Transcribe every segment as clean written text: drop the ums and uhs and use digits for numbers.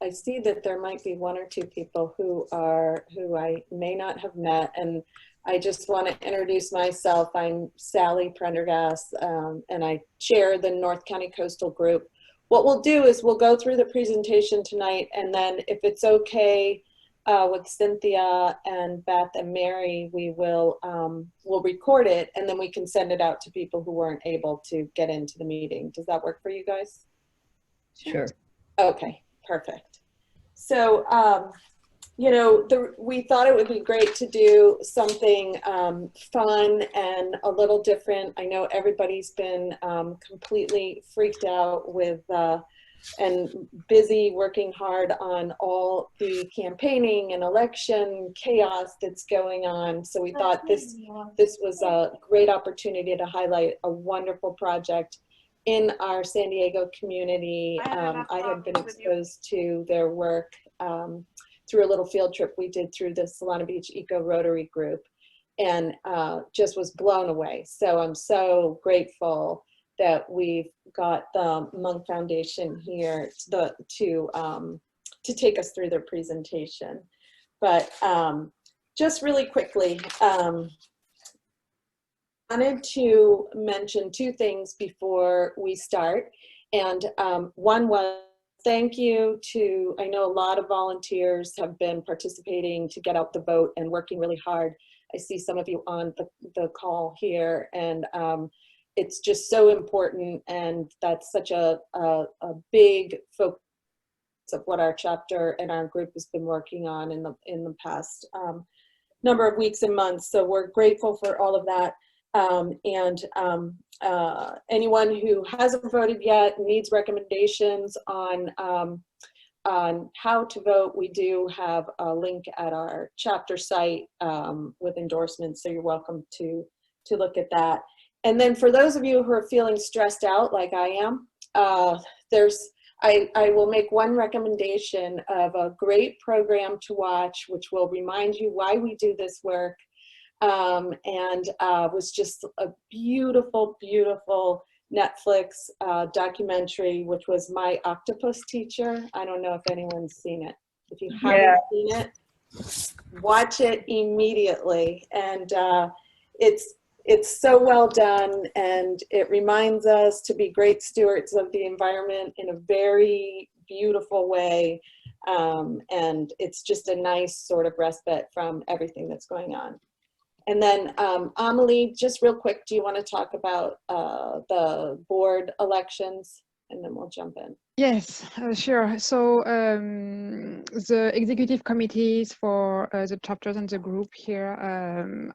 I see that there might be one or two people who I may not have met, and I just want to introduce myself. I'm Sally Prendergast, and I chair the North County Coastal Group. What we'll do is we'll go through the presentation tonight, and then if it's okay with Cynthia and Beth and Mary, we will we'll record it, and then we can send it out to people who weren't able to get into the meeting. Does that work for you guys? Sure. Okay, perfect. So, you know, we thought it would be great to do something fun and a little different. I know everybody's been completely freaked out with and busy working hard on all the campaigning and election chaos that's going on. So we thought this was a great opportunity to highlight a wonderful project in our San Diego community. I had been exposed to their work through a little field trip we did through the Solana Beach Eco Rotary Group, and just was blown away. So I'm so grateful that we've got the Munk Foundation here to take us through their presentation. But just really quickly, wanted to mention two things before we start. And one was thank you to, I know a lot of volunteers have been participating to get out the vote and working really hard. I see some of you on the call here, and it's just so important, and that's such a big focus of what our chapter and our group has been working on in the past number of weeks and months. So we're grateful for all of that. Anyone who hasn't voted yet, needs recommendations on how to vote, we do have a link at our chapter site with endorsements, so you're welcome to look at that. And then for those of you who are feeling stressed out like I am, I will make one recommendation of a great program to watch, which will remind you why we do this work. Was just a beautiful, beautiful Netflix documentary, which was My Octopus Teacher. I don't know if anyone's seen it. If you haven't seen it, watch it immediately. And it's so well done, and it reminds us to be great stewards of the environment in a very beautiful way. And it's just a nice sort of respite from everything that's going on. And then Amelie, just real quick, do you want to talk about the board elections, and then we'll jump in? Yes, sure. So the executive committees for the chapters and the group here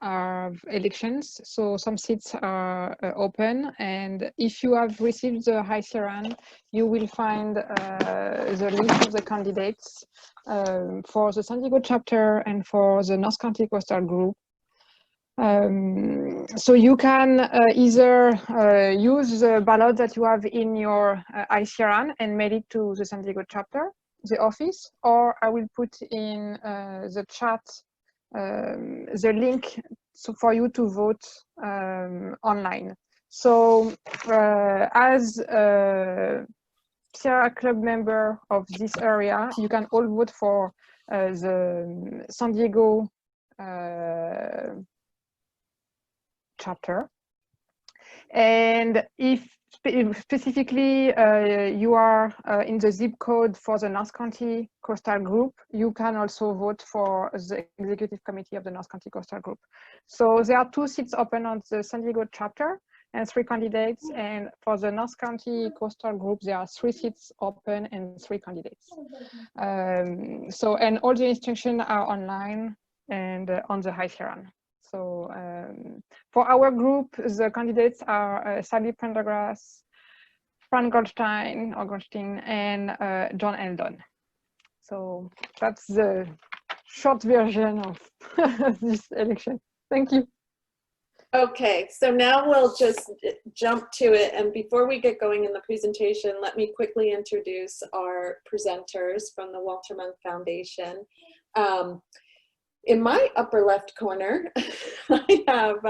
are elections. So some seats are open, and if you have received the High Sierran, you will find the list of the candidates for the San Diego chapter and for the North County Coastal Group. So you can either use the ballot that you have in your ICRN and mail it to the San Diego chapter, the office, or I will put in the chat the link for you to vote online. So as a Sierra Club member of this area, you can all vote for the San Diego chapter. And if specifically you are in the zip code for the North County Coastal Group, you can also vote for the executive committee of the North County Coastal Group. So there are 2 seats open on the San Diego chapter and 3 candidates, and for the North County Coastal Group there are 3 seats open and 3 candidates. And all the instructions are online and on the High Sierran. So for our group, the candidates are Sally Prendergast, Fran Goldstein, and John Eldon. So that's the short version of this election. Thank you. Okay, so now we'll just jump to it. And before we get going in the presentation, let me quickly introduce our presenters from the Walter Munk Foundation. In my upper left corner, I have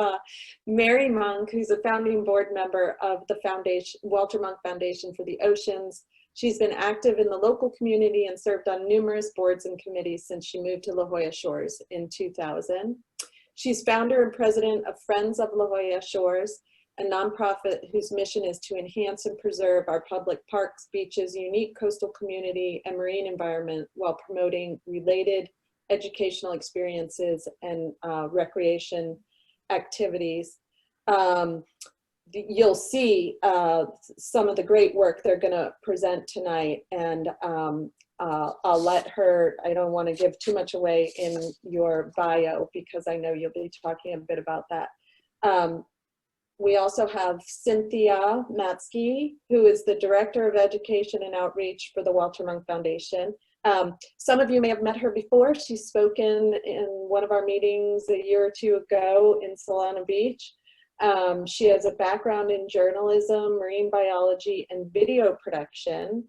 Mary Munk, who's a founding board member of the foundation, Walter Munk Foundation for the Oceans. She's been active in the local community and served on numerous boards and committees since she moved to La Jolla Shores in 2000. She's founder and president of Friends of La Jolla Shores, a nonprofit whose mission is to enhance and preserve our public parks, beaches, unique coastal community, and marine environment while promoting related educational experiences and recreation activities. You'll see some of the great work they're going to present tonight, and I'll let her, I don't want to give too much away in your bio because I know you'll be talking a bit about that. We also have Cynthia Matzke, who is the Director of Education and Outreach for the Walter Munk Foundation. Some of you may have met her before. She's spoken in one of our meetings a year or two ago in Solana Beach. She has a background in journalism, marine biology, and video production,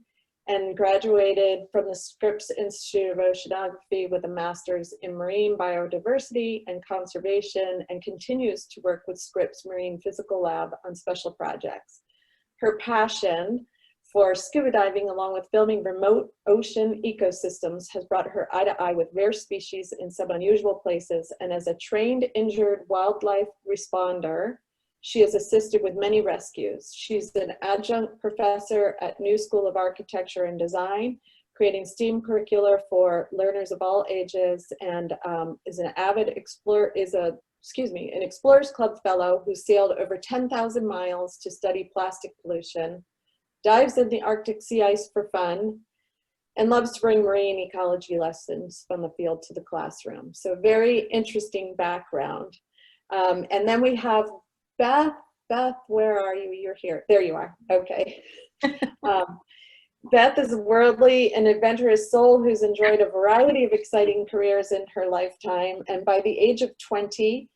and graduated from the Scripps Institute of Oceanography with a master's in marine biodiversity and conservation, and continues to work with Scripps Marine Physical Lab on special projects. Her passion for scuba diving, along with filming remote ocean ecosystems, has brought her eye to eye with rare species in some unusual places, and as a trained injured wildlife responder, she has assisted with many rescues. She's an adjunct professor at New School of Architecture and Design, creating STEAM curricula for learners of all ages, and is an avid explorer, an Explorers Club fellow who sailed over 10,000 miles to study plastic pollution, dives in the Arctic sea ice for fun, and loves to bring marine ecology lessons from the field to the classroom. So very interesting background. And then we have Beth. Beth, where are you? You're here. There you are. Okay. Beth is a worldly and adventurous soul who's enjoyed a variety of exciting careers in her lifetime, and by the age of 20,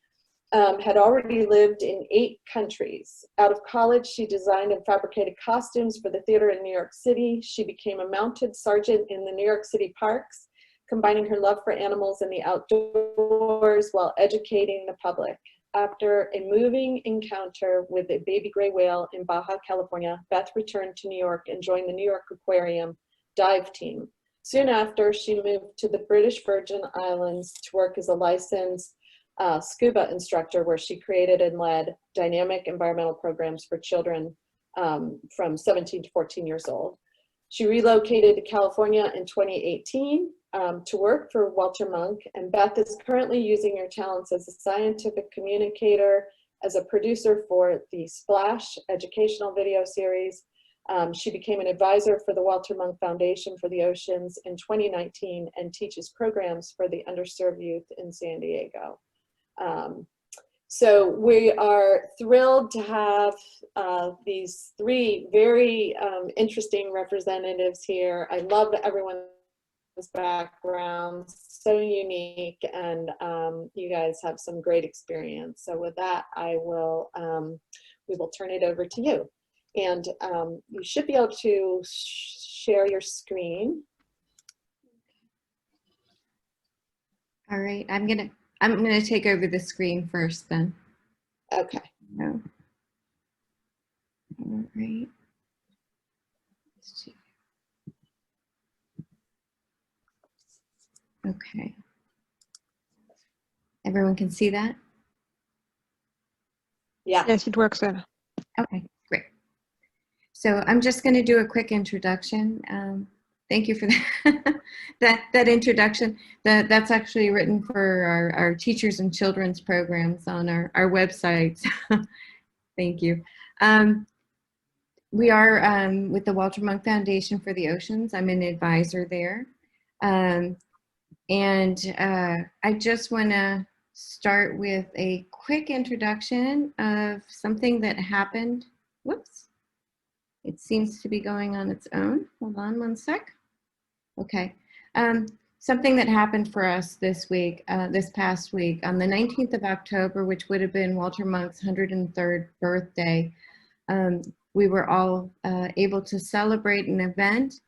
had already lived in 8 countries. Out of college, she designed and fabricated costumes for the theater in New York City. She became a mounted sergeant in the New York City parks, combining her love for animals and the outdoors while educating the public. After a moving encounter with a baby gray whale in Baja California, Beth returned to New York and joined the New York Aquarium dive team. Soon after, she moved to the British Virgin Islands to work as a licensed scuba instructor, where she created and led dynamic environmental programs for children from 17 to 14 years old. She relocated to California in 2018 to work for Walter Munk, and Beth is currently using her talents as a scientific communicator, as a producer for the Splash educational video series. She became an advisor for the Walter Munk Foundation for the Oceans in 2019 and teaches programs for the underserved youth in San Diego. So we are thrilled to have these 3 very interesting representatives here. I love everyone's backgrounds, so unique, and you guys have some great experience. So with that, I will we will turn it over to you, and you should be able to share your screen. All right, I'm gonna take over the screen first then. Okay. No. All right. Let's see. Okay. Everyone can see that? Yeah. Yes, it works well. Okay, great. So I'm just going to do a quick introduction. Thank you for that, that introduction. That's actually written for our teachers and children's programs on our website. Thank you. We are with the Walter Munk Foundation for the Oceans. I'm an advisor there. And I just want to start with a quick introduction of something that happened. Whoops. It seems to be going on its own. Hold on one sec. Okay. Something that happened for us this week, this past week, on the 19th of October, which would have been Walter Monk's 103rd birthday, we were all able to celebrate an event.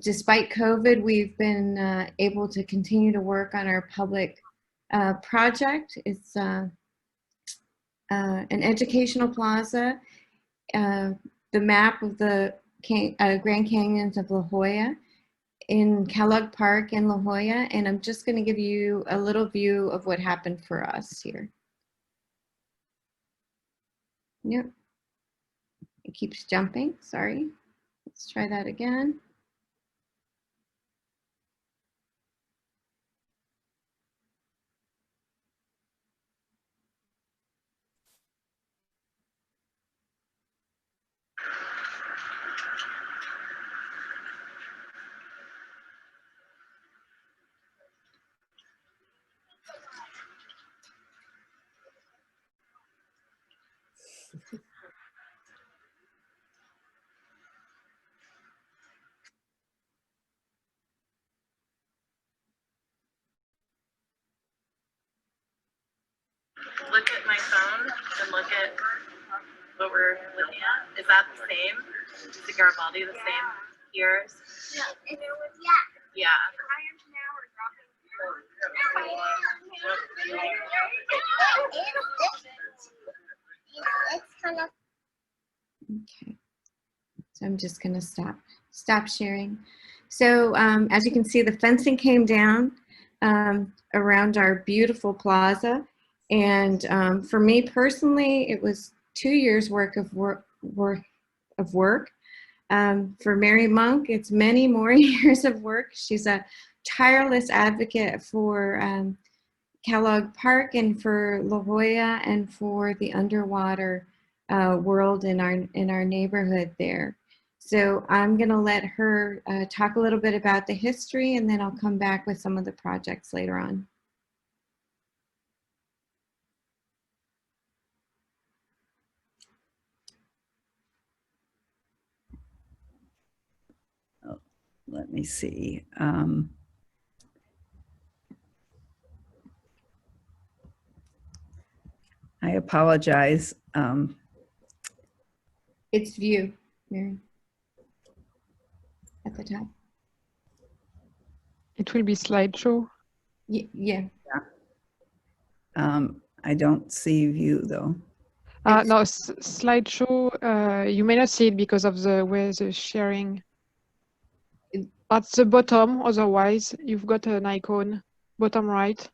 Despite COVID, we've been able to continue to work on our public project. It's an educational plaza. The map of the Grand Canyons of La Jolla in Kellogg Park in La Jolla, and I'm just going to give you a little view of what happened for us here. Yep, it keeps jumping, sorry. Let's try that again. Look at my phone and look at what we're looking at. Is that the same? Is the Garibaldi the same here? Yeah. Yeah. It's kind of. Okay, so I'm just going to stop sharing. So as you can see, the fencing came down around our beautiful plaza, and for me personally, it was 2 years worth of work. For Mary Monk, it's many more years of work. She's a tireless advocate for Kellogg Park and for La Jolla and for the underwater world in our neighborhood there. So I'm going to let her talk a little bit about the history, and then I'll come back with some of the projects later on. Oh, let me see. I apologize. It's view, Mary, at the top. It will be slideshow. Yeah. I don't see view though. No, slideshow, you may not see it because of the way the sharing. At the bottom, otherwise, you've got an icon, bottom right.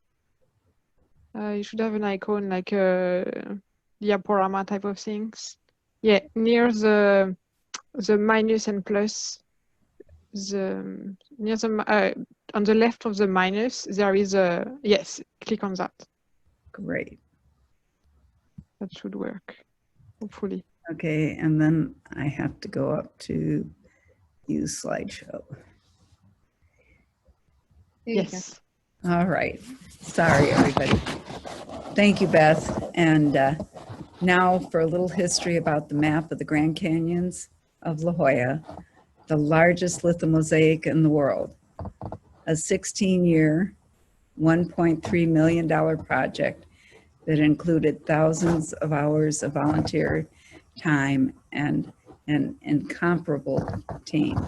You should have an icon like a diaporama type of things. Yeah, near the minus and plus, on the left of the minus, there is a, yes, click on that. Great. That should work, hopefully. Okay, and then I have to go up to use slideshow. Yes. All right. Sorry, everybody. Thank you, Beth. And now for a little history about the map of the Grand Canyons of La Jolla, the largest lithomosaic in the world. A 16-year, $1.3 million project that included thousands of hours of volunteer time and an incomparable team.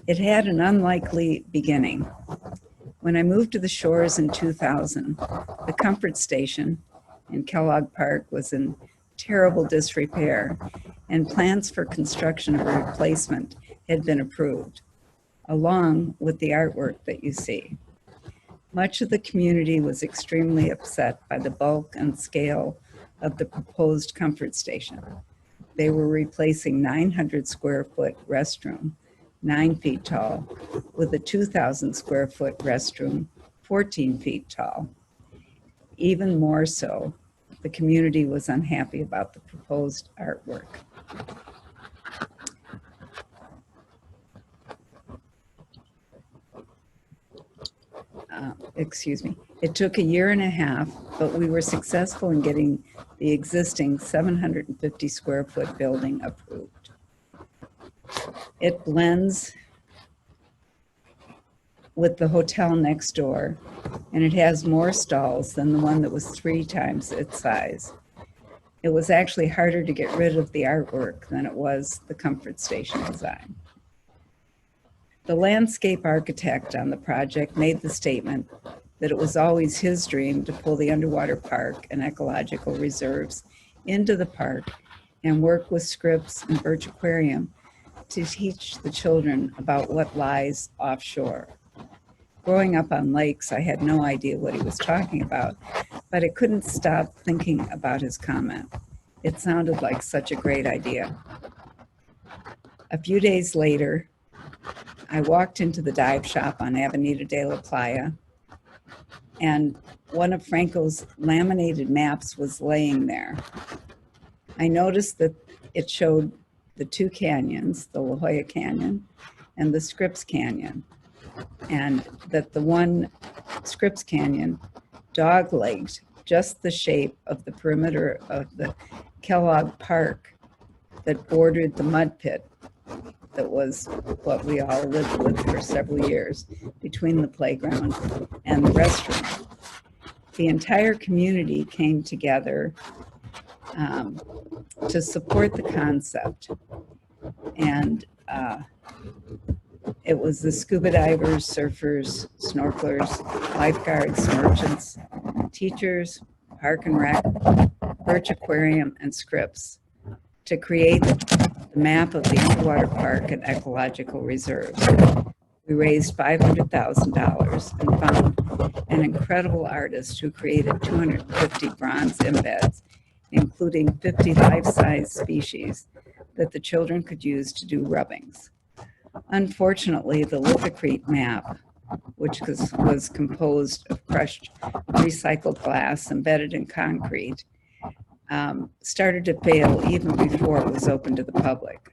It had an unlikely beginning. When I moved to the shores in 2000, the comfort station in Kellogg Park was in terrible disrepair, and plans for construction of a replacement had been approved, along with the artwork that you see. Much of the community was extremely upset by the bulk and scale of the proposed comfort station. They were replacing 900 square foot restroom, 9 feet tall, with a 2,000 square foot restroom, 14 feet tall. Even more so, the community was unhappy about the proposed artwork. Excuse me. It took a year and a half, but we were successful in getting the existing 750 square foot building approved. It blends with the hotel next door, and it has more stalls than the one that was 3 times its size. It was actually harder to get rid of the artwork than it was the comfort station design. The landscape architect on the project made the statement that it was always his dream to pull the underwater park and ecological reserves into the park and work with Scripps and Birch Aquarium to teach the children about what lies offshore. Growing up on lakes, I had no idea what he was talking about, but I couldn't stop thinking about his comment. It sounded like such a great idea. A few days later, I walked into the dive shop on Avenida de la Playa, and one of Franco's laminated maps was laying there. I noticed that it showed the two canyons, the La Jolla Canyon and the Scripps Canyon, and that the one Scripps Canyon dog-legged just the shape of the perimeter of the Kellogg Park that bordered the mud pit that was what we all lived with for several years between the playground and the restroom. The entire community came together to support the concept. And it was the scuba divers, surfers, snorkelers, lifeguards, merchants, teachers, Park and Rec, Birch Aquarium, and Scripps to create the map of the underwater park and ecological reserves. We raised $500,000 and found an incredible artist who created 250 bronze embeds, including 50 life-size species that the children could use to do rubbings. Unfortunately, the lithocrete map, which was composed of crushed recycled glass embedded in concrete, started to fail even before it was open to the public.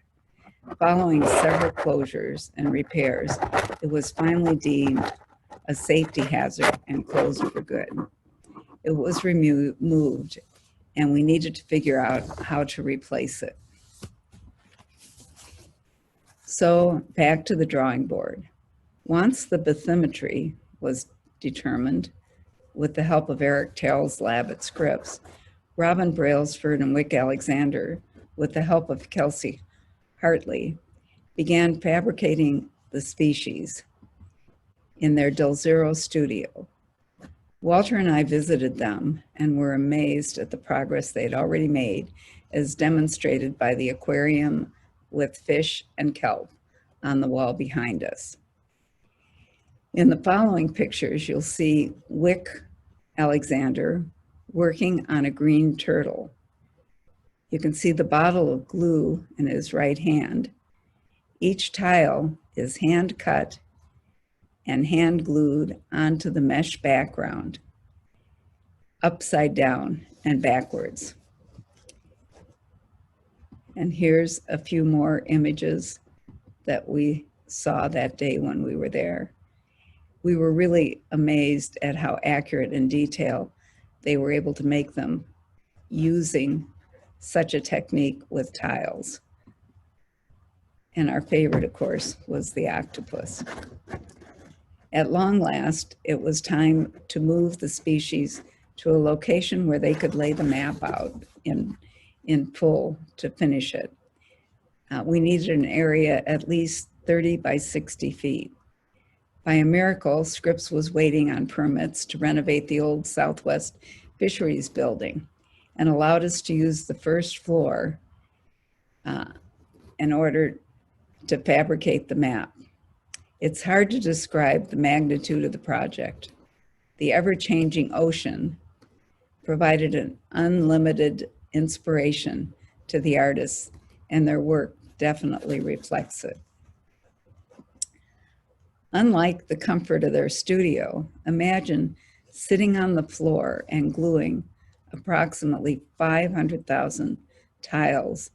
Following several closures and repairs, it was finally deemed a safety hazard and closed for good. It was removed, and we needed to figure out how to replace it. So back to the drawing board. Once the bathymetry was determined, with the help of Eric Terrell's lab at Scripps, Robin Brailsford and Wick Alexander, with the help of Kelsey Hartley, began fabricating the species in their Del Zero studio. Walter and I visited them and were amazed at the progress they had already made, as demonstrated by the aquarium with fish and kelp on the wall behind us. In the following pictures, you'll see Wick Alexander working on a green turtle. You can see the bottle of glue in his right hand. Each tile is hand cut and hand glued onto the mesh background, upside down and backwards. And here's a few more images that we saw that day when we were there. We were really amazed at how accurate and detailed they were able to make them using such a technique with tiles. And our favorite, of course, was the octopus. At long last, it was time to move the species to a location where they could lay the map out in full to finish it. We needed an area at least 30 by 60 feet. By a miracle, Scripps was waiting on permits to renovate the old Southwest Fisheries building and allowed us to use the first floor in order to fabricate the map. It's hard to describe the magnitude of the project. The ever-changing ocean provided an unlimited inspiration to the artists, and their work definitely reflects it. Unlike the comfort of their studio, imagine sitting on the floor and gluing approximately 500,000 tiles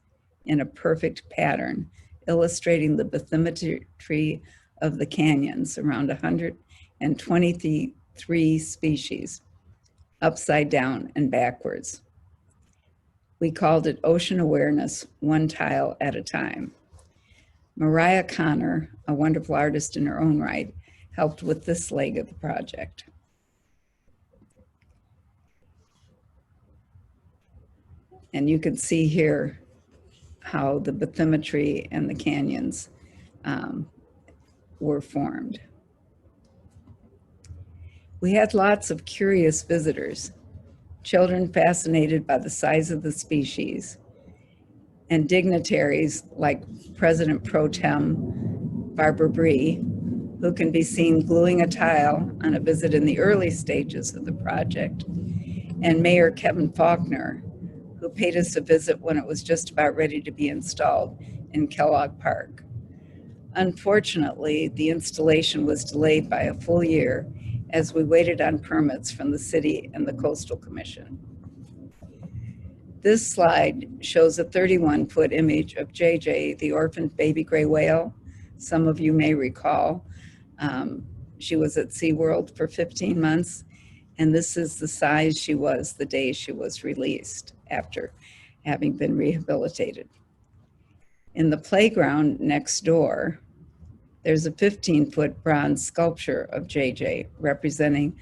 in a perfect pattern, illustrating the bathymetry of the canyons, around 123 species, upside down and backwards. We called it Ocean Awareness, one tile at a time. Mariah Connor, a wonderful artist in her own right, helped with this leg of the project. And you can see here how the bathymetry and the canyons were formed. We had lots of curious visitors, children fascinated by the size of the species, and dignitaries like President Pro Tem Barbara Bree, who can be seen gluing a tile on a visit in the early stages of the project, and Mayor Kevin Faulkner, who paid us a visit when it was just about ready to be installed in Kellogg Park. Unfortunately, the installation was delayed by a full year as we waited on permits from the city and the Coastal Commission. This slide shows a 31-foot image of JJ, the orphaned baby gray whale. Some of you may recall. She was at SeaWorld for 15 months, and this is the size she was the day she was released after having been rehabilitated. In the playground next door, there's a 15-foot bronze sculpture of JJ representing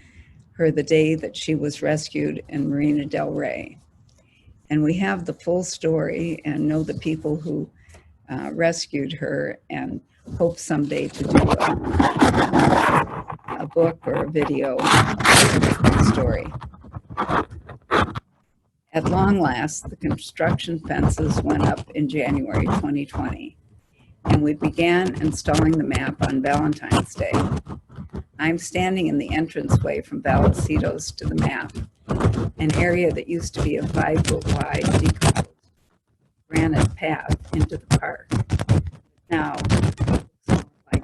her the day that she was rescued in Marina del Rey. And we have the full story and know the people who rescued her, and hope someday to do a book or a video story. At long last, the construction fences went up in January 2020, and we began installing the map on Valentine's Day. I'm standing in the entranceway from Vallecito's to the map, an area that used to be a 5-foot wide decomposed granite path into the park. Now, like,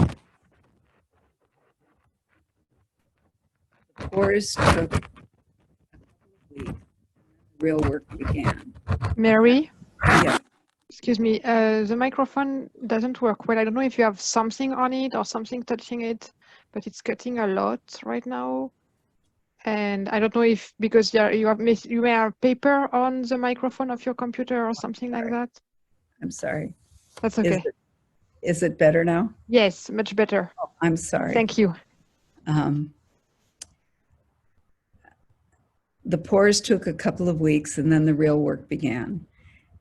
the tours took a week. Real work began. Mary, Yeah, excuse me, the microphone doesn't work well. I don't know if you have something on it or something touching it, but it's cutting a lot right now. And I don't know if because you may have paper on the microphone of your computer or something like that. I'm sorry. That's okay. Is it better now? Yes, much better. Oh, I'm sorry. Thank you. The pours took a couple of weeks, and then the real work began.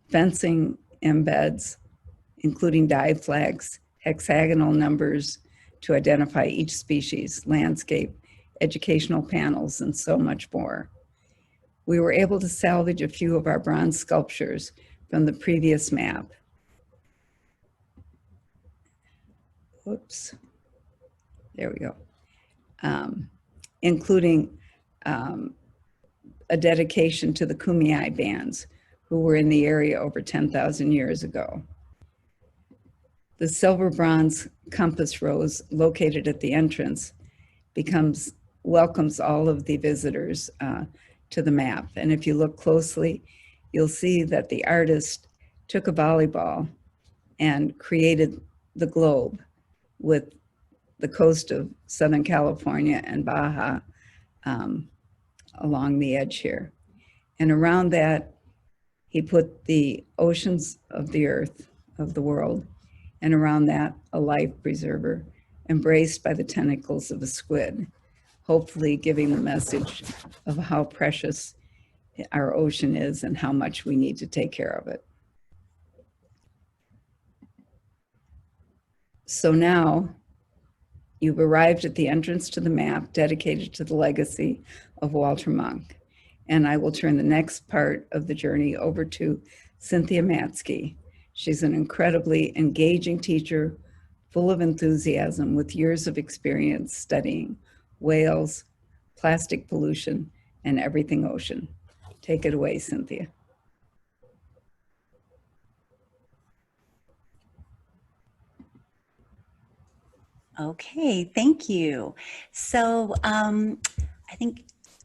Fencing embeds, including dive flags, hexagonal numbers to identify each species, landscape, educational panels, and so much more. We were able to salvage a few of our bronze sculptures from the previous map. Whoops. There we go. Including a dedication to the Kumeyaay bands, who were in the area over 10,000 years ago. The silver bronze compass rose located at the entrance welcomes all of the visitors to the map. And if you look closely, you'll see that the artist took a volleyball and created the globe with the coast of Southern California and Baja along the edge here. And around that, he put the oceans of the earth, of the world, and around that, a life preserver embraced by the tentacles of a squid, hopefully giving the message of how precious our ocean is and how much we need to take care of it. So now, you've arrived at the entrance to the map dedicated to the legacy of Walter Munk. And I will turn the next part of the journey over to Cynthia Matzke. She's an incredibly engaging teacher, full of enthusiasm, with years of experience studying whales, plastic pollution, and everything ocean. Take it away, Cynthia. Okay, thank you. So I think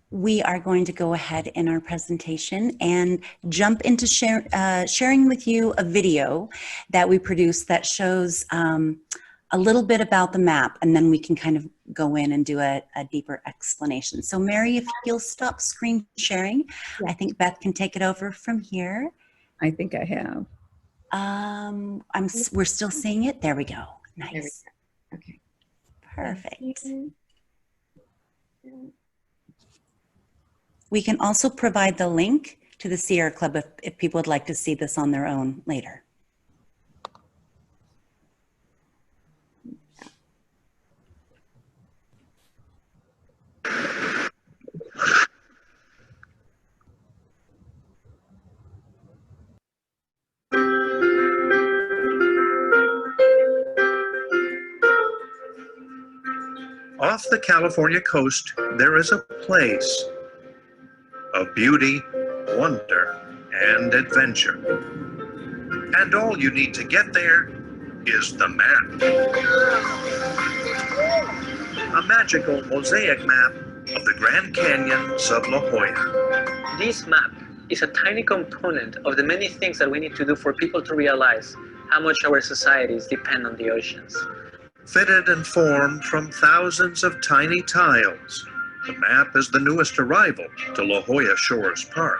we are going to go ahead in our presentation and jump into sharing with you a video that we produced that shows a little bit about the map, and then we can kind of go in and do a deeper explanation. So Mary, if you'll stop screen sharing, I think Beth can take it over from here. I think I have. We're still seeing it. There we go. Nice. Okay. Perfect. We can also provide the link to the Sierra Club if people would like to see this on their own later. Off the California coast, there is a place of beauty, wonder, and adventure. And all you need to get there is the map. A magical mosaic map of the Grand Canyons of La Jolla. This map is a tiny component of the many things that we need to do for people to realize how much our societies depend on the oceans. Fitted and formed from thousands of tiny tiles, the map is the newest arrival to La Jolla Shores Park.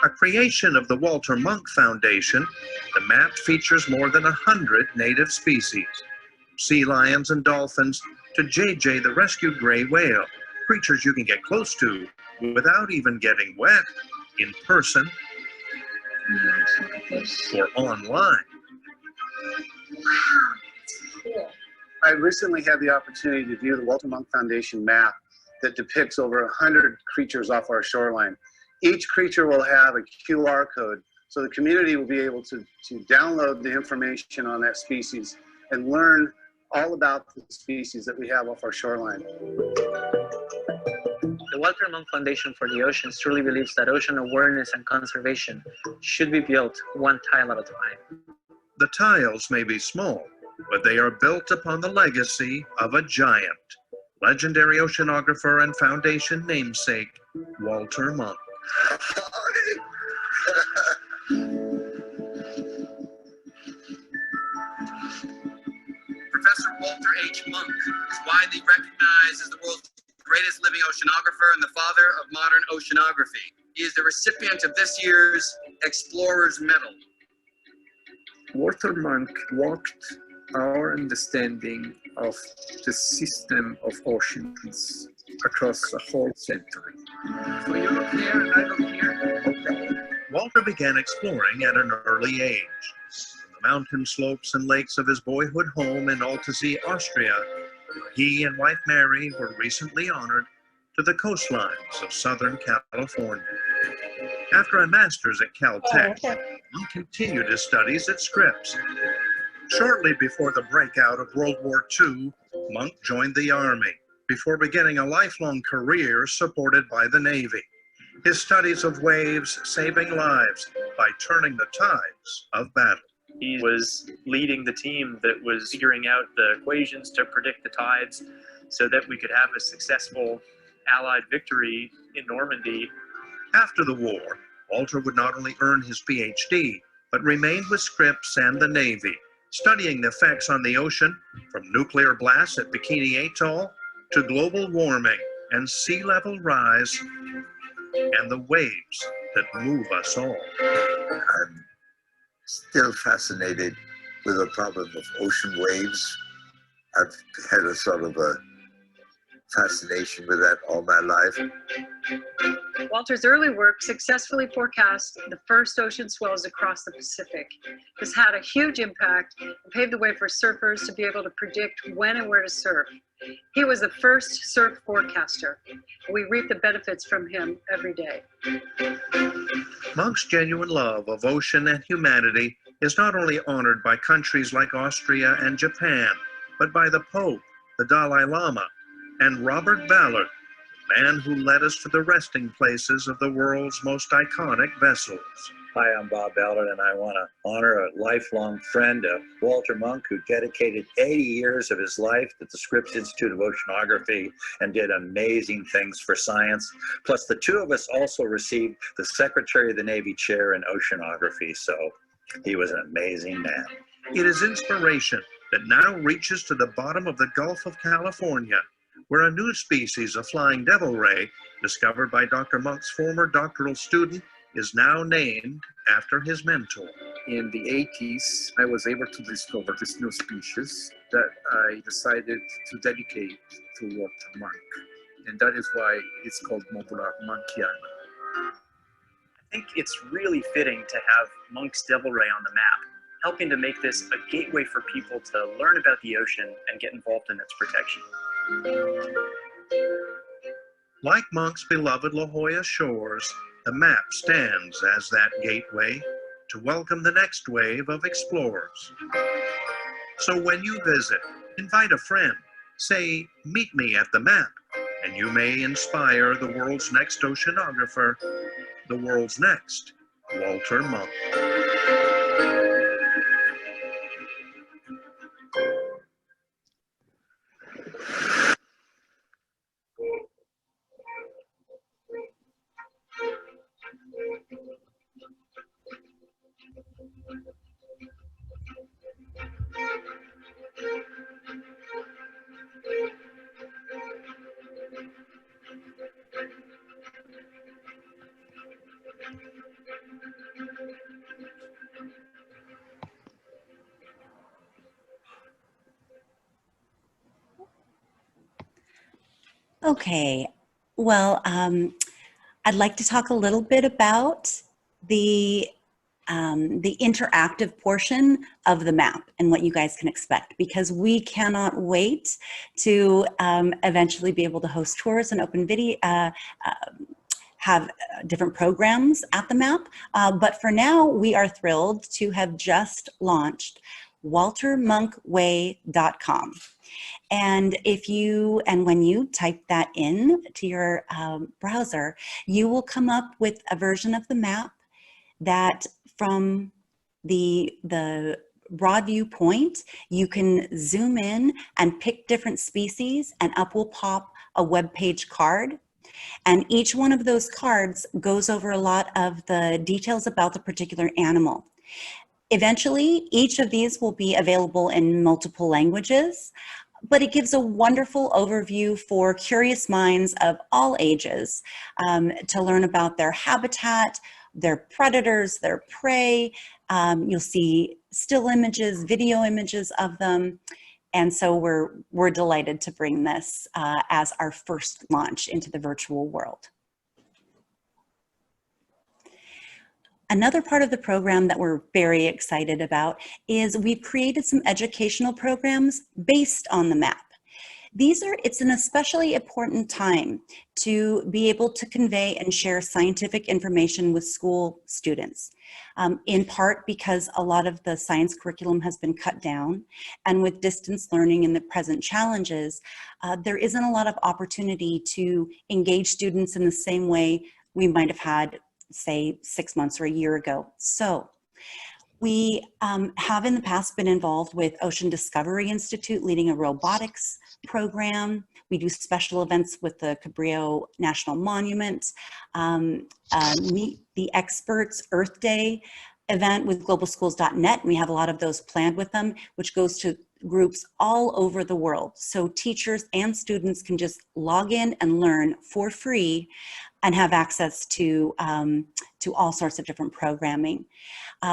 A creation of the Walter Munk Foundation, the map features more than 100 native species, from sea lions and dolphins to JJ the rescued gray whale, creatures you can get close to without even getting wet, in person or online. I recently had the opportunity to view the Walter Munk Foundation map that depicts over 100 creatures off our shoreline. Each creature will have a QR code, so the community will be able to download the information on that species and learn all about the species that we have off our shoreline. The Walter Munk Foundation for the Oceans truly believes that ocean awareness and conservation should be built one tile at a time. The tiles may be small, but they are built upon the legacy of a giant, legendary oceanographer and foundation namesake, Walter Munk. Professor Walter H. Munk is widely recognized as the world's greatest living oceanographer and the father of modern oceanography. He is the recipient of this year's Explorer's Medal. Walter Munk walked our understanding of the system of oceans across the whole century. So you look here and I look here. Okay. Walter began exploring at an early age. From the mountain slopes and lakes of his boyhood home in Altesee, Austria, where he and wife Mary were recently honored, to the coastlines of Southern California. After a master's at Caltech, he continued his studies at Scripps. Shortly before the breakout of World War II, Munk joined the Army, before beginning a lifelong career supported by the Navy. His studies of waves saving lives by turning the tides of battle. He was leading the team that was figuring out the equations to predict the tides so that we could have a successful Allied victory in Normandy. After the war, Walter would not only earn his PhD, but remained with Scripps and the Navy, studying the effects on the ocean from nuclear blasts at Bikini Atoll to global warming and sea level rise and the waves that move us all. I'm still fascinated with the problem of ocean waves. I've had a sort of a fascination with that all my life. Walter's early work successfully forecast the first ocean swells across the Pacific. This had a huge impact and paved the way for surfers to be able to predict when and where to surf. He was the first surf forecaster. We reap the benefits from him every day. Monk's genuine love of ocean and humanity is not only honored by countries like Austria and Japan, but by the Pope, the Dalai Lama, and Robert Ballard, the man who led us to the resting places of the world's most iconic vessels. Hi, I'm Bob Ballard, and I want to honor a lifelong friend of Walter Munk, who dedicated 80 years of his life to the Scripps Institute of Oceanography and did amazing things for science. Plus, the two of us also received the Secretary of the Navy Chair in Oceanography, so he was an amazing man. It is inspiration that now reaches to the bottom of the Gulf of California, where a new species of flying devil ray, discovered by Dr. Monk's former doctoral student, is now named after his mentor. In the 80s, I was able to discover this new species that I decided to dedicate to Walter Munk. And that is why it's called Mobula monkiana. I think it's really fitting to have Monk's Devil Ray on the map, helping to make this a gateway for people to learn about the ocean and get involved in its protection. Like Monk's beloved La Jolla shores, the map stands as that gateway to welcome the next wave of explorers. So when you visit, invite a friend, Say, meet me at the map, and you may inspire the world's next oceanographer, the world's next Walter Munk. Okay, well, I'd like to talk a little bit about the interactive portion of the map and what you guys can expect, because we cannot wait to eventually be able to host tours and open video, have different programs at the map. But for now, we are thrilled to have just launched waltermonkway.com. And when you type that in to your browser, you will come up with a version of the map that from the broad viewpoint, you can zoom in and pick different species, and up will pop a web page card. And each one of those cards goes over a lot of the details about the particular animal. Eventually, each of these will be available in multiple languages, but it gives a wonderful overview for curious minds of all ages to learn about their habitat, their predators, their prey. You'll see still images, video images of them. And so we're delighted to bring this as our first launch into the virtual world. Another part of the program that we're very excited about is we've created some educational programs based on the map. It's an especially important time to be able to convey and share scientific information with school students, in part because a lot of the science curriculum has been cut down, and with distance learning and the present challenges, there isn't a lot of opportunity to engage students in the same way we might have had, say, 6 months or a year ago. So we have in the past been involved with Ocean Discovery Institute, leading a robotics program. We do special events with the Cabrillo National Monument, Meet the Experts Earth Day event with globalschools.net. We have a lot of those planned with them, which goes to groups all over the world. So teachers and students can just log in and learn for free and have access to all sorts of different programming.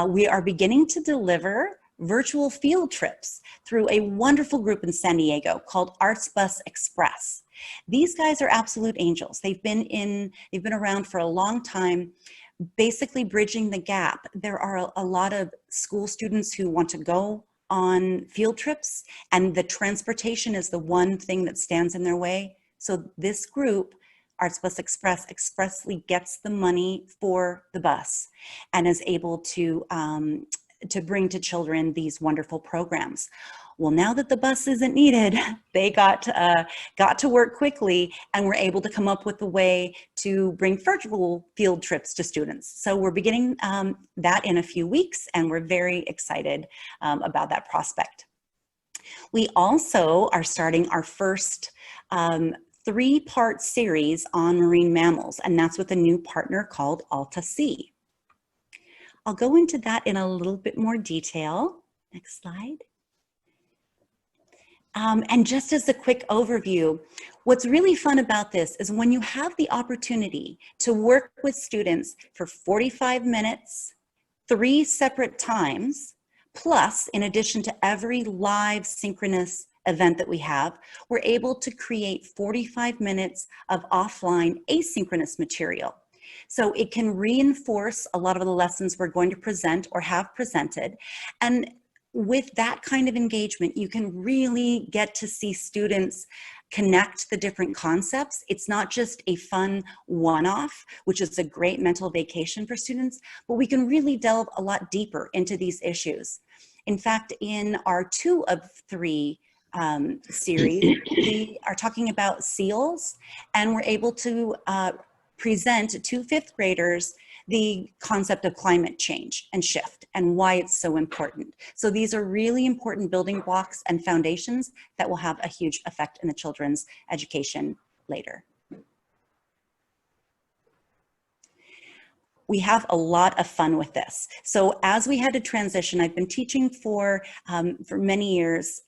We are beginning to deliver virtual field trips through a wonderful group in San Diego called Arts Bus Express. These guys are absolute angels. They've been around for a long time, basically bridging the gap. There are a lot of school students who want to go on field trips, and the transportation is the one thing that stands in their way. So this group, Arts Bus Express, expressly gets the money for the bus and is able to bring to children these wonderful programs. Well, now that the bus isn't needed, they got to work quickly and were able to come up with a way to bring virtual field trips to students. So we're beginning that in a few weeks, and we're very excited about that prospect. We also are starting our first 3-part series on marine mammals, and that's with a new partner called Alta Sea. I'll go into that in a little bit more detail. Next slide. And just as a quick overview, what's really fun about this is when you have the opportunity to work with students for 45 minutes, 3 separate times, plus in addition to every live synchronous event that we have, we're able to create 45 minutes of offline asynchronous material. So it can reinforce a lot of the lessons we're going to present or have presented. And with that kind of engagement, you can really get to see students connect the different concepts. It's not just a fun one-off, which is a great mental vacation for students, but we can really delve a lot deeper into these issues. In fact, in our 2 of 3 series, we are talking about seals, and we're able to present to fifth graders the concept of climate change and shift and why it's so important. So these are really important building blocks and foundations that will have a huge effect in the children's education later. We have a lot of fun with this. So as we had to transition, I've been teaching for many years,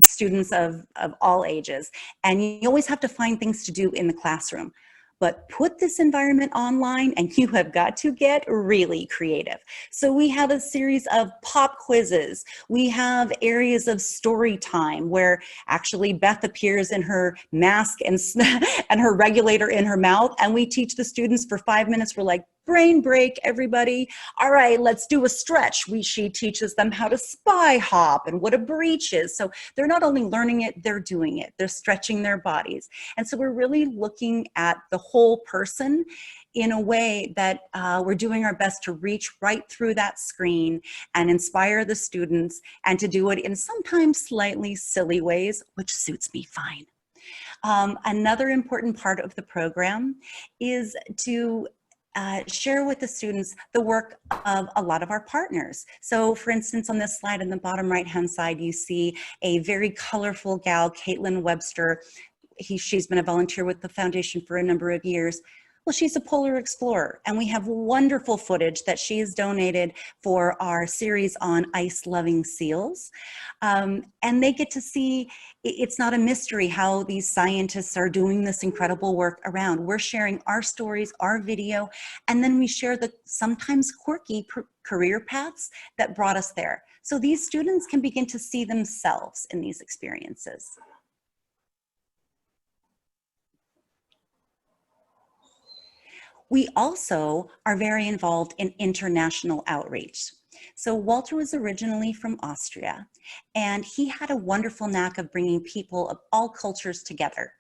students of all ages, and you always have to find things to do in the classroom. But put this environment online and you have got to get really creative. So we have a series of pop quizzes. We have areas of story time where actually Beth appears in her mask and her regulator in her mouth, and we teach the students for 5 minutes. We're like, brain break, everybody. All right, let's do a stretch. She teaches them how to spy hop and what a breach is. So they're not only learning it, they're doing it. They're stretching their bodies. And so we're really looking at the whole person in a way that we're doing our best to reach right through that screen and inspire the students, and to do it in sometimes slightly silly ways, which suits me fine. Another important part of the program is to share with the students the work of a lot of our partners. So for instance, on this slide in the bottom right-hand side, you see a very colorful gal, Caitlin Webster. She's been a volunteer with the foundation for a number of years. Well, she's a polar explorer, and we have wonderful footage that she has donated for our series on ice-loving seals. And they get to see, it's not a mystery how these scientists are doing this incredible work around. We're sharing our stories, our video, and then we share the sometimes quirky career paths that brought us there. So these students can begin to see themselves in these experiences. We also are very involved in international outreach. So Walter was originally from Austria, and he had a wonderful knack of bringing people of all cultures together,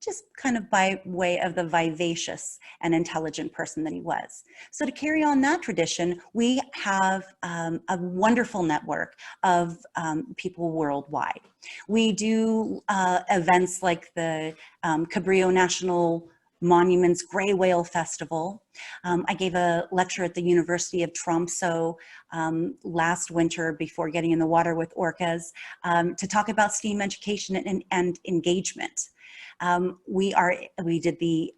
just kind of by way of the vivacious and intelligent person that he was. So to carry on that tradition, we have a wonderful network of people worldwide. We do events like the Cabrillo National Monuments Gray Whale Festival. I gave a lecture at the University of Tromsø last winter before getting in the water with orcas to talk about STEAM education and engagement. We did the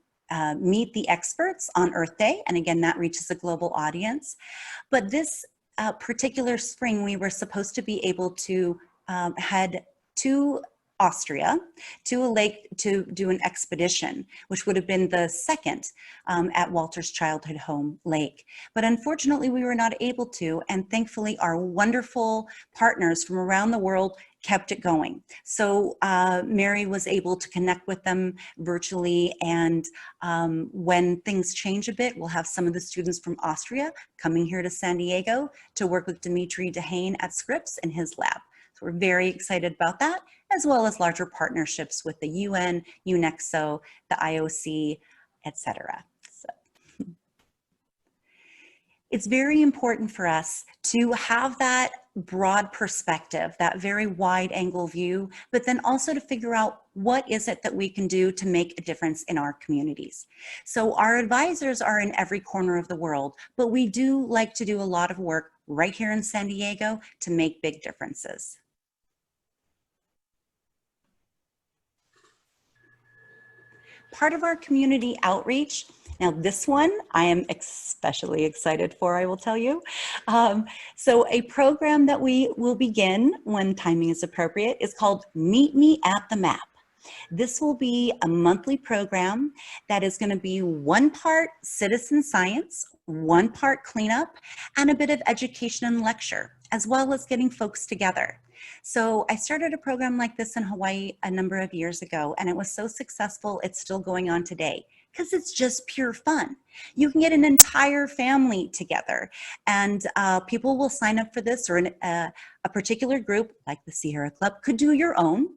Meet the Experts on Earth Day, and again, that reaches a global audience. But this particular spring, we were supposed to be able to head to Austria to a lake to do an expedition, which would have been the second at Walter's childhood home lake. But unfortunately, we were not able to, and thankfully our wonderful partners from around the world kept it going. So Mary was able to connect with them virtually, and when things change a bit, we'll have some of the students from Austria coming here to San Diego to work with Dimitri Dehane at Scripps in his lab. So we're very excited about that, as well as larger partnerships with the UN, UNEXO, the IOC, etc. So it's very important for us to have that broad perspective, that very wide angle view, but then also to figure out what is it that we can do to make a difference in our communities. So our advisors are in every corner of the world, but we do like to do a lot of work right here in San Diego to make big differences. Part of our community outreach, now this one I am especially excited for, I will tell you. So a program that we will begin when timing is appropriate is called Meet Me at the Map. This will be a monthly program that is going to be one part citizen science, one part cleanup, and a bit of education and lecture, as well as getting folks together. So I started a program like this in Hawaii a number of years ago, and it was so successful, it's still going on today because it's just pure fun. You can get an entire family together, and people will sign up for this, or a particular group like the Sierra Club could do your own,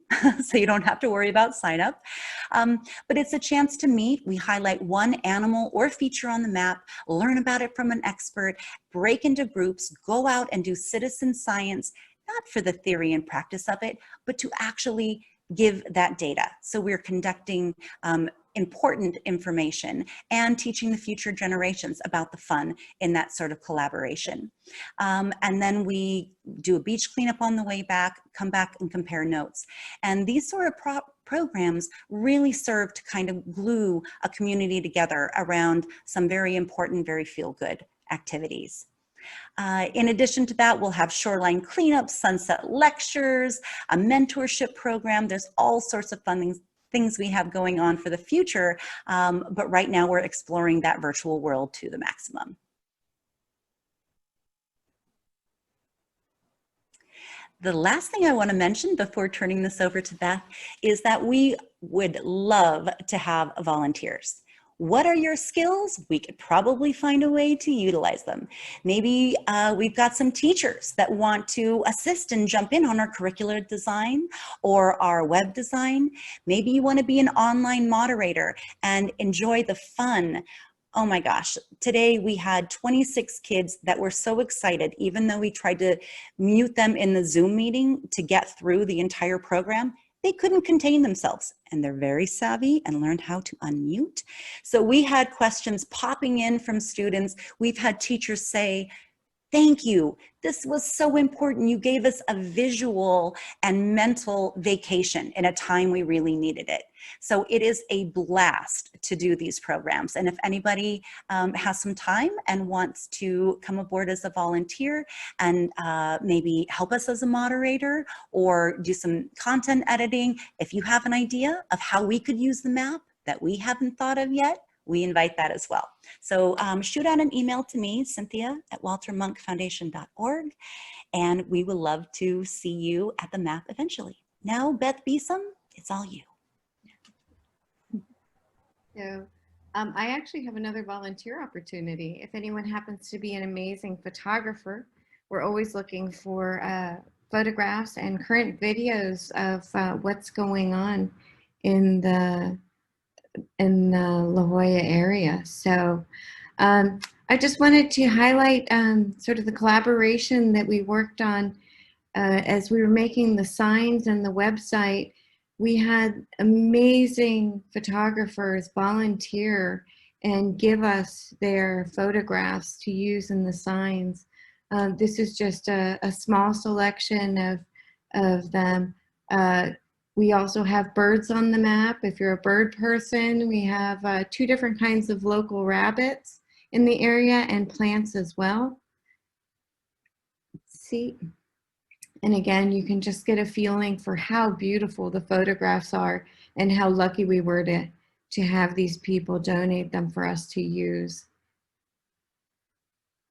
so you don't have to worry about sign up. But it's a chance to meet. We highlight one animal or feature on the map, learn about it from an expert, break into groups, go out and do citizen science, not for the theory and practice of it, but to actually give that data. So we're conducting important information and teaching the future generations about the fun in that sort of collaboration. And then we do a beach cleanup on the way back, come back and compare notes. And these sort of programs really serve to kind of glue a community together around some very important, very feel-good activities. In addition to that, we'll have shoreline cleanups, sunset lectures, a mentorship program. There's all sorts of fun things we have going on for the future, but right now we're exploring that virtual world to the maximum. The last thing I want to mention before turning this over to Beth is that we would love to have volunteers. What are your skills? We could probably find a way to utilize them. Maybe we've got some teachers that want to assist and jump in on our curricular design or our web design. Maybe you want to be an online moderator and enjoy the fun. Oh my gosh, today we had 26 kids that were so excited, even though we tried to mute them in the Zoom meeting to get through the entire program. They couldn't contain themselves, and they're very savvy and learned how to unmute. So we had questions popping in from students. We've had teachers say, "Thank you. This was so important. You gave us a visual and mental vacation in a time we really needed it." So it is a blast to do these programs. And if anybody has some time and wants to come aboard as a volunteer and maybe help us as a moderator or do some content editing, if you have an idea of how we could use the map that we haven't thought of yet, we invite that as well. So shoot out an email to me, Cynthia@waltermonkfoundation.org, and we will love to see you at the MAP eventually. Now, Beth Besom, it's all you. So I actually have another volunteer opportunity. If anyone happens to be an amazing photographer, we're always looking for photographs and current videos of what's going on in the La Jolla area. So I just wanted to highlight sort of the collaboration that we worked on as we were making the signs and the website. We had amazing photographers volunteer and give us their photographs to use in the signs. This is just a small selection of them. We also have birds on the map. If you're a bird person, we have 2 different kinds of local rabbits in the area and plants as well. Let's see. And again, you can just get a feeling for how beautiful the photographs are and how lucky we were to have these people donate them for us to use.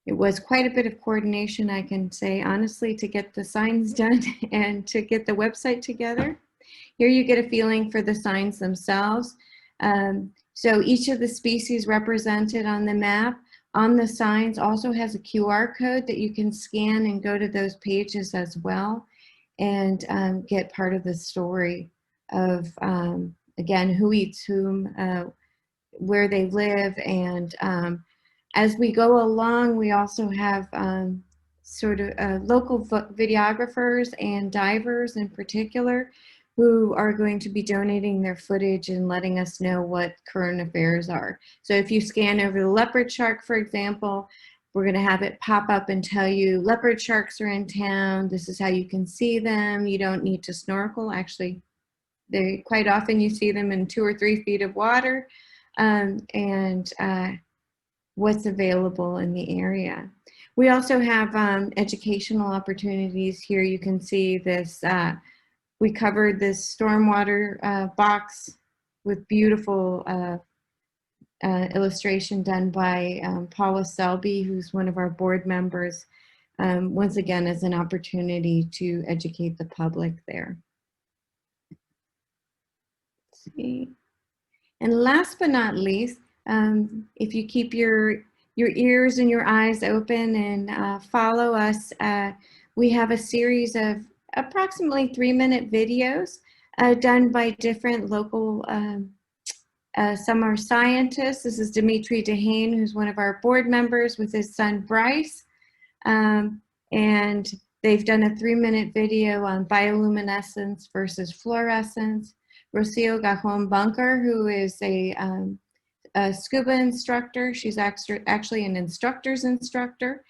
It was quite a bit of coordination, I can say honestly, to get the signs done and to get the website together. Here you get a feeling for the signs themselves. So each of the species represented on the map on the signs also has a QR code that you can scan and go to those pages as well and get part of the story of, again, who eats whom, where they live. And as we go along, we also have sort of local videographers and divers in particular who are going to be donating their footage and letting us know what current affairs are. So if you scan over the leopard shark, for example, we're gonna have it pop up and tell you leopard sharks are in town, this is how you can see them, you don't need to snorkel. Actually, quite often you see them in 2 or 3 feet of water, and what's available in the area. We also have educational opportunities here. You can see this, we covered this stormwater box with beautiful illustration done by Paula Selby, who's one of our board members, once again as an opportunity to educate the public there. Let's see. And last but not least, if you keep your ears and your eyes open and follow us, we have a series of approximately 3-minute videos done by different local, some are scientists. This is Dimitri Dehane, who's one of our board members with his son Bryce. And They've done a 3-minute video on bioluminescence versus fluorescence. Rocio Gajon Bunker, who is a scuba instructor. She's actually an instructor's instructor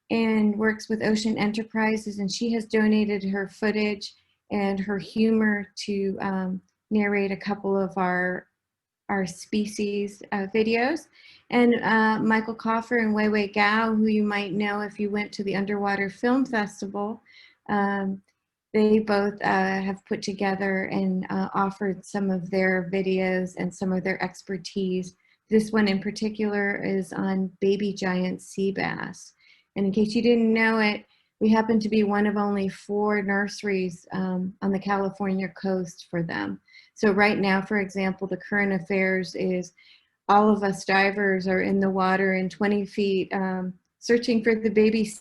and works with Ocean Enterprises, and she has donated her footage and her humor to narrate a couple of our species videos. And Michael Coffer and Wei Wei Gao, who you might know if you went to the Underwater Film Festival, they both have put together and offered some of their videos and some of their expertise. This one in particular is on baby giant sea bass. And in case you didn't know it, we happen to be one of only 4 nurseries on the California coast for them. So right now, for example, the current affairs is all of us divers are in the water in 20 feet searching for the baby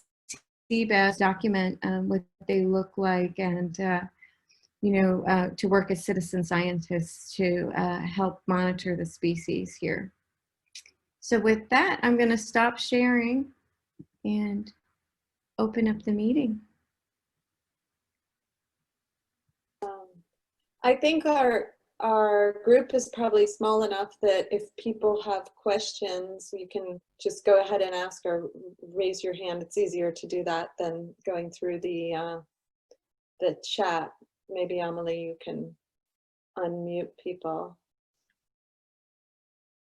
sea bass, document what they look like, and to work as citizen scientists to help monitor the species here. So with that, I'm going to stop sharing and open up the meeting. I think our group is probably small enough that if people have questions, you can just go ahead and ask or raise your hand. It's easier to do that than going through the chat. Maybe Amelie, you can unmute people.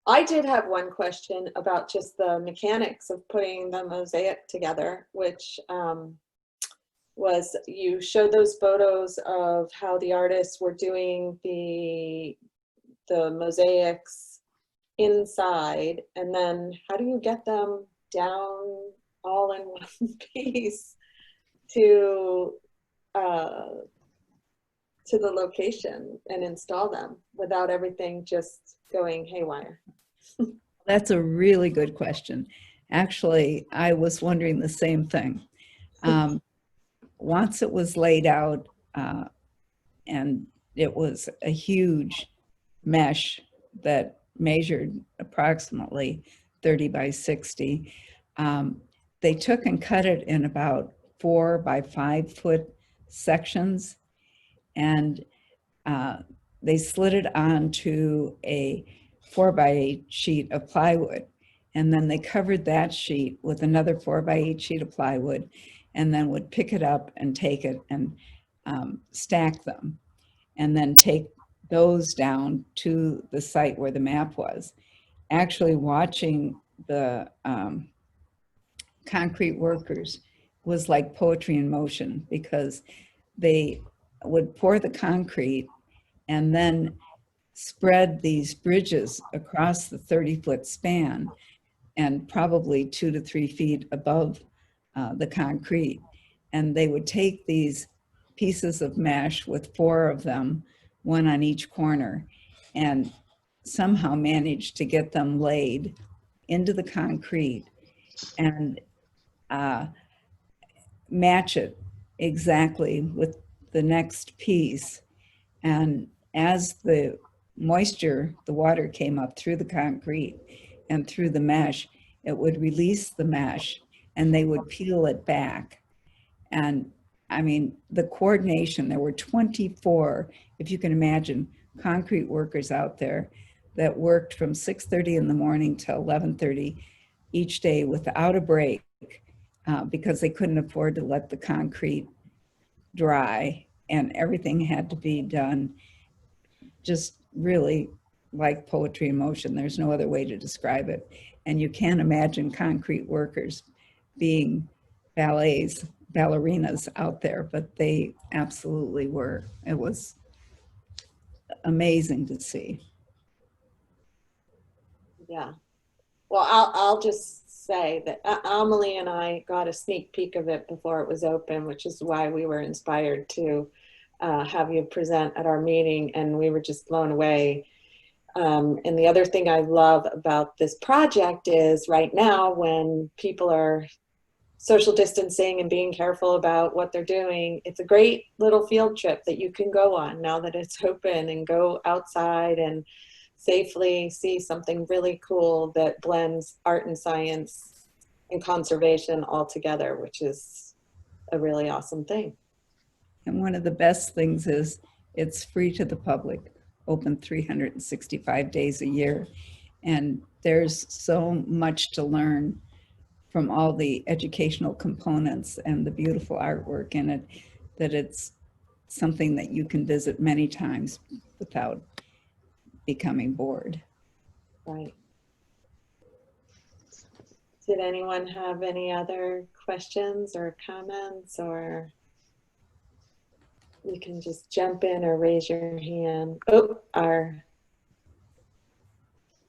I did have one question about just the mechanics of putting the mosaic together, which was, you showed those photos of how the artists were doing the mosaics inside, and then how do you get them down all in one piece to the location and install them without everything just going haywire? That's a really good question. Actually, I was wondering the same thing. Once it was laid out, and it was a huge mesh that measured approximately 30 by 60, they took and cut it in about 4 by 5 foot sections, and they slid it onto a 4 by 8 sheet of plywood, and then they covered that sheet with another 4 by 8 sheet of plywood, and then would pick it up and take it and stack them, and then take those down to the site where the map was. Actually watching the concrete workers was like poetry in motion, because they would pour the concrete and then spread these bridges across the 30-foot span and probably 2 to 3 feet above the concrete. And they would take these pieces of mesh with 4 of them, 1 on each corner, and somehow manage to get them laid into the concrete and match it exactly with the next piece. And as the moisture, the water came up through the concrete and through the mesh, it would release the mesh and they would peel it back. And I mean, the coordination, there were 24, if you can imagine, concrete workers out there that worked from 6:30 in the morning to 11:30 each day without a break, because they couldn't afford to let the concrete dry, and everything had to be done just really like poetry in motion. There's no other way to describe it. And you can't imagine concrete workers being ballerinas out there, but they absolutely were. It was amazing to see. Yeah. Well, I'll just say that Amelie and I got a sneak peek of it before it was open, which is why we were inspired to have you present at our meeting, and we were just blown away. And the other thing I love about this project is right now, when people are social distancing and being careful about what they're doing, it's a great little field trip that you can go on now that it's open, and go outside and safely see something really cool that blends art and science and conservation all together, which is a really awesome thing. And one of the best things is it's free to the public, open 365 days a year. And there's so much to learn from all the educational components and the beautiful artwork in it, that it's something that you can visit many times without becoming bored. Right. Did anyone have any other questions or comments, or you can just jump in or raise your hand. Oh,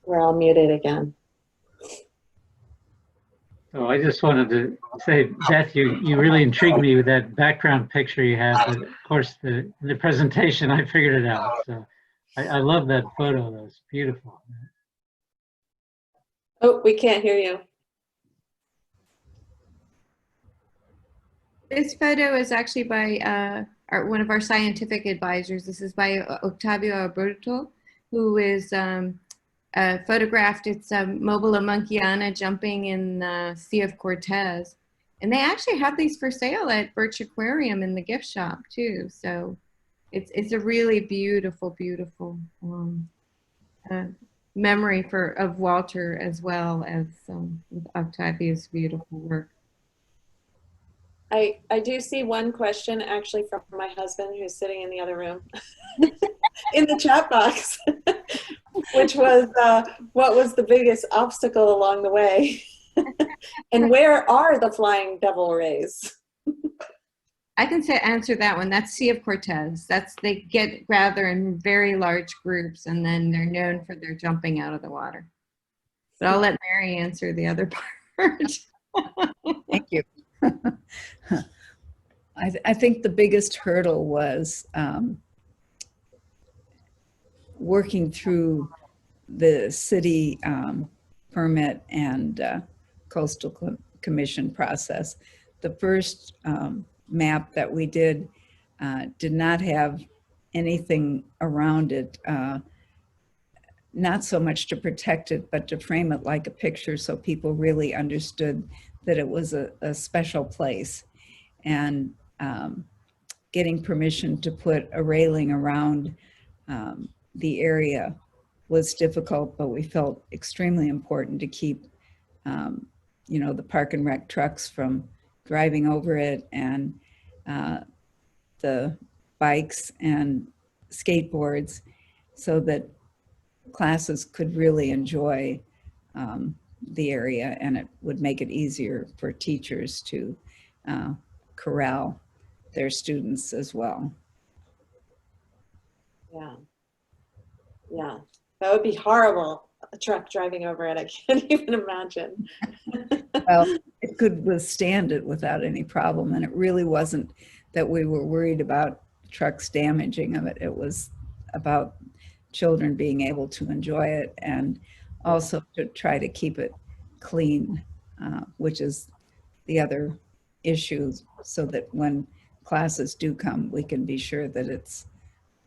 we're all muted again. Oh, I just wanted to say, Beth, you really intrigued me with that background picture you had. But of course, in the presentation, I figured it out. So I love that photo. That was beautiful. Oh, we can't hear you. This photo is actually by one of our scientific advisors. This is by Octavio Alberto, who is photographed. It's Mobile Monkiana jumping in the Sea of Cortez. And they actually have these for sale at Birch Aquarium in the gift shop too. So it's a really beautiful, beautiful memory of Walter, as well as Octavio's beautiful work. I do see one question actually from my husband, who's sitting in the other room in the chat box, which was, what was the biggest obstacle along the way? And where are the flying devil rays? I can answer that one. That's Sea of Cortez. They get gather in very large groups, and then they're known for their jumping out of the water. But I'll let Mary answer the other part. Thank you. I think the biggest hurdle was working through the city permit and coastal commission process. The first map that we did not have anything around it, not so much to protect it, but to frame it like a picture so people really understood that it was a special place. And getting permission to put a railing around the area was difficult, but we felt extremely important to keep the park and rec trucks from driving over it, and the bikes and skateboards, so that classes could really enjoy the area, and it would make it easier for teachers to corral their students as well. Yeah. Yeah. That would be horrible, a truck driving over it. I can't even imagine. Well, it could withstand it without any problem, and it really wasn't that we were worried about trucks damaging of it. It was about children being able to enjoy it, and also to try to keep it clean, which is the other issue, so that when classes do come, we can be sure that it's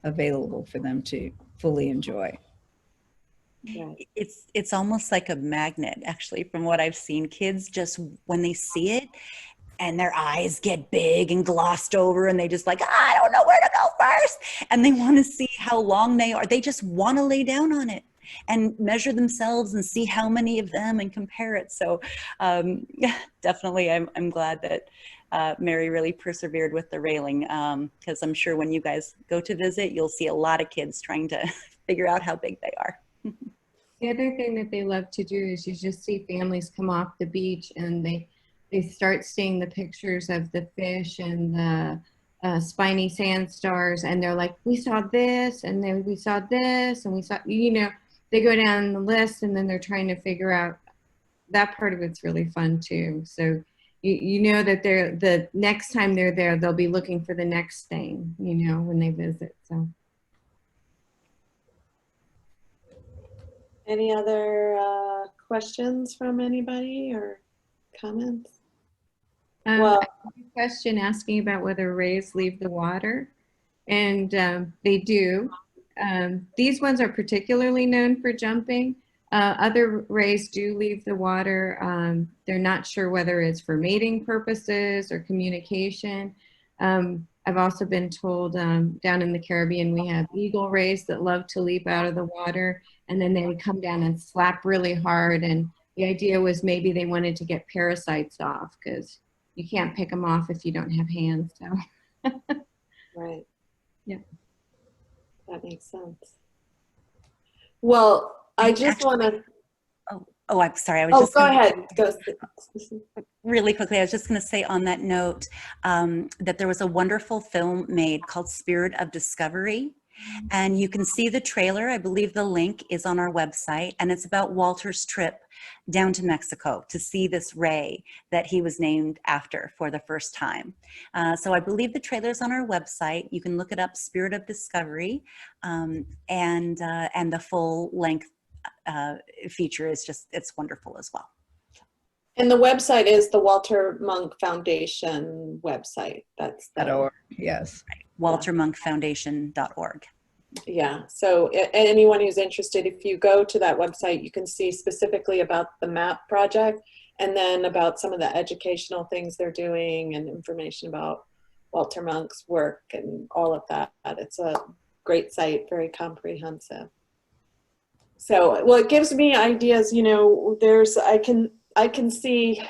available for them to fully enjoy. Right. It's almost like a magnet, actually, from what I've seen. Kids just, when they see it, and their eyes get big and glossed over, and they just like, I don't know where to go first. And they want to see how long they are. They just want to lay down on it and measure themselves and see how many of them and compare it. So definitely, I'm glad that Mary really persevered with the railing, because I'm sure when you guys go to visit, you'll see a lot of kids trying to figure out how big they are. The other thing that they love to do is you just see families come off the beach, and they start seeing the pictures of the fish and the spiny sand stars, and they're like, we saw this, and then we saw this, and we saw, they go down the list, and then they're trying to figure out. That part of it's really fun too. So you know that the next time they're there, they'll be looking for the next thing, when they visit. So. Any other questions from anybody or comments? Well, I have a question asking about whether rays leave the water, and they do. These ones are particularly known for jumping. Other rays do leave the water. They're not sure whether it's for mating purposes or communication. I've also been told down in the Caribbean we have eagle rays that love to leap out of the water, and then they would come down and slap really hard. And the idea was maybe they wanted to get parasites off, because you can't pick them off if you don't have hands. So. Right. Yeah. That makes sense. Well, I just want to. Oh, I'm sorry. I was just go gonna, ahead. Go. Really quickly, I was just going to say on that note that there was a wonderful film made called Spirit of Discovery. And you can see the trailer. I believe the link is on our website. And it's about Walter's trip down to Mexico to see this ray that he was named after for the first time. So I believe the trailer is on our website. You can look it up, Spirit of Discovery, and the full length feature is just, it's wonderful as well. And the website is the Walter Munk Foundation website. That's .org. Yes. WalterMunkFoundation.org. Yeah. So anyone who's interested, if you go to that website, you can see specifically about the MAP project, and then about some of the educational things they're doing and information about Walter Monk's work and all of that. It's a great site, very comprehensive. So, well, it gives me ideas, you know, I can see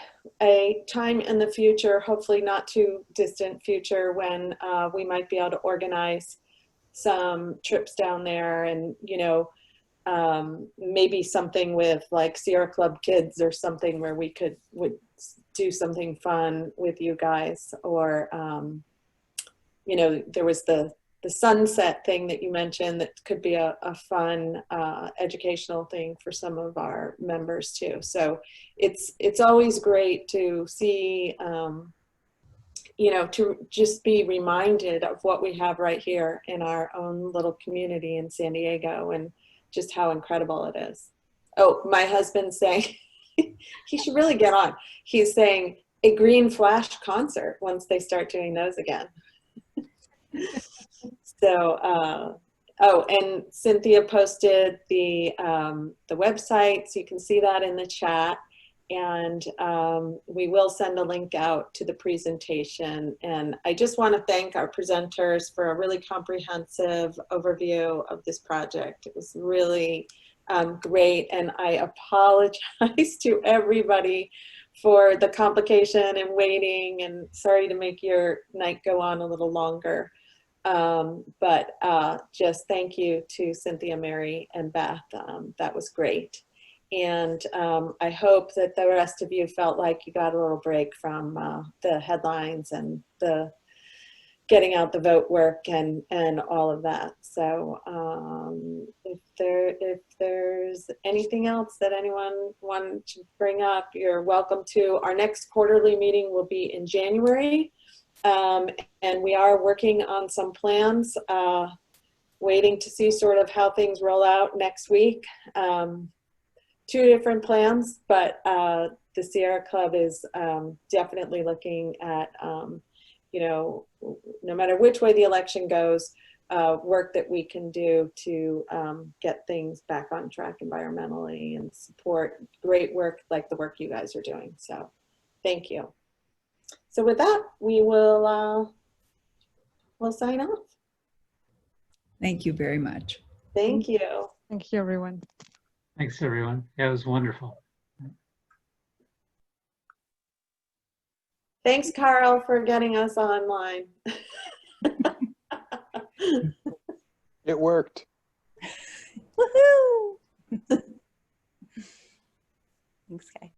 a time in the future, hopefully not too distant future, when we might be able to organize some trips down there, and, you know, maybe something with like Sierra Club Kids or something where we would do something fun with you guys. Or, you know, there was the sunset thing that you mentioned that could be a fun educational thing for some of our members too. So it's always great to see, you know, to just be reminded of what we have right here in our own little community in San Diego, and just how incredible it is. Oh, my husband's saying, he should really get on. He's saying a green flash concert once they start doing those again. So, oh, and Cynthia posted the website, so you can see that in the chat. And we will send a link out to the presentation. And I just want to thank our presenters for a really comprehensive overview of this project. It was really great. And I apologize to everybody for the complication and waiting, and sorry to make your night go on a little longer. But just thank you to Cynthia, Mary, and Beth. That was great. And I hope that the rest of you felt like you got a little break from the headlines and the getting out the vote work and all of that. So if there's anything else that anyone wanted to bring up, you're welcome to. Our next quarterly meeting will be in January. And we are working on some plans, waiting to see sort of how things roll out next week. 2 different plans, but the Sierra Club is definitely looking at, you know, no matter which way the election goes, work that we can do to get things back on track environmentally and support great work like the work you guys are doing. So thank you. So with that, we will we'll sign off. Thank you very much. Thank you. Thank you, everyone. Thanks, everyone. That was wonderful. Thanks, Carl, for getting us online. It worked. Woohoo! Thanks, Kay.